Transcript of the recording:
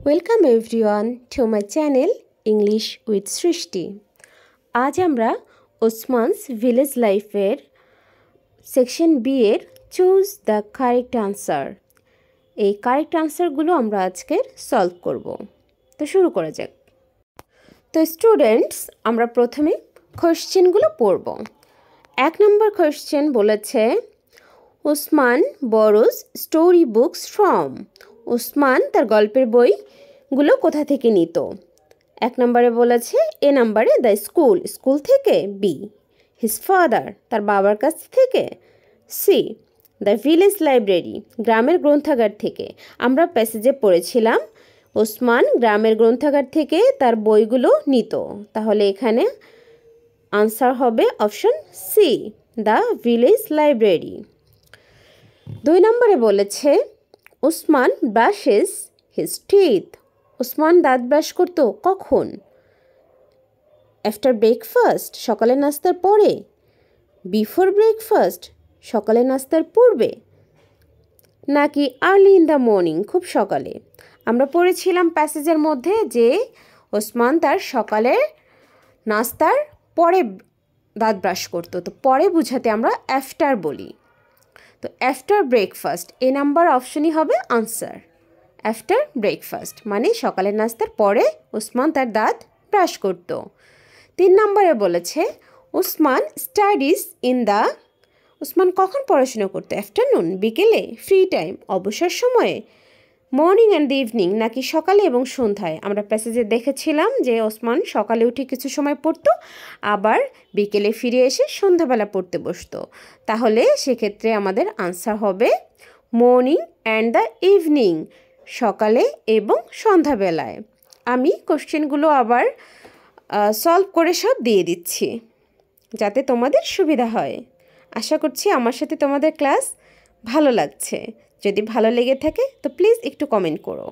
Welcome everyone to my channel English with সৃষ্টি। আজ আমরা ওসমানস ভিলেজ লাইফের সেকশন বি এর চুজ দ্য কারেক্ট আনসার, এই কারেক্ট আনসারগুলো আমরা আজকের সলভ করব। তো শুরু করা যাক। তো স্টুডেন্টস, আমরা প্রথমে কোয়েশ্চেনগুলো পড়ব। 1 নম্বর কোয়েশ্চেন বলেছে Osman borrows story books from. Osman তার গল্পের বইগুলো কোথা থেকে নিত? 1 নম্বরে বলেছে এ নম্বরে দ্য স্কুল, স্কুল থেকে। বি হিজ ফাদার, তার বাবার কাছ থেকে। সি দ্য ভিলেজ লাইব্রেরি, গ্রামের গ্রন্থাগার থেকে। আমরা প্যাসেজে পড়েছিলাম ওসমান গ্রামের গ্রন্থাগার থেকে তার বইগুলো নিত, তাহলে এখানে আনসার হবে option C the village library. 2 নম্বরে বলেছে Osman brushes his teeth. Osman দাঁত ব্রাশ করতো কখন? আফটার ব্রেকফাস্ট, সকালে নাস্তার পরে। বিফোর ব্রেকফাস্ট, সকালে নাস্তার পূর্বে। নাকি আর্লি ইন দ্য মর্নিং, খুব সকালে। আমরা পড়েছিলাম প্যাসেজের মধ্যে যে ওসমান তার সকালের নাস্তার পরে দাঁত ব্রাশ করতো, তো পরে বুঝাতে আমরা আফটার বলি। তো আফটার ব্রেকফাস্ট, এ নাম্বার অপশনই হবে আনসার। আফটার ব্রেকফাস্ট মানে সকালের নাস্তার পরে ওসমান তার দাঁত ব্রাশ করত। 3 নম্বরে বলেছে Osman studies in the. Osman কখন পড়াশোনা করতো? আফটারনুন, বিকেলে, ফ্রি টাইম, অবসর সময়ে। মর্নিং অ্যান্ড দ্য ইভিনিং, নাকি সকালে এবং সন্ধ্যায়। আমরা প্যাসেজে দেখেছিলাম যে ওসমান সকালে উঠে কিছু সময় পড়তো, আবার বিকেলে ফিরে এসে সন্ধ্যাবেলা পড়তে বসতো। তাহলে সেক্ষেত্রে আমাদের আনসার হবে মর্নিং অ্যান্ড দ্য ইভিনিং, সকালে এবং সন্ধ্যাবেলায়। আমি কোশ্চেনগুলো আবার সলভ করে সব দিয়ে দিচ্ছি যাতে তোমাদের সুবিধা হয়। আশা করছি আমার সাথে তোমাদের ক্লাস ভালো লাগছে। যদি ভালো লেগে থাকে তো প্লিজ একটু কমেন্ট করো।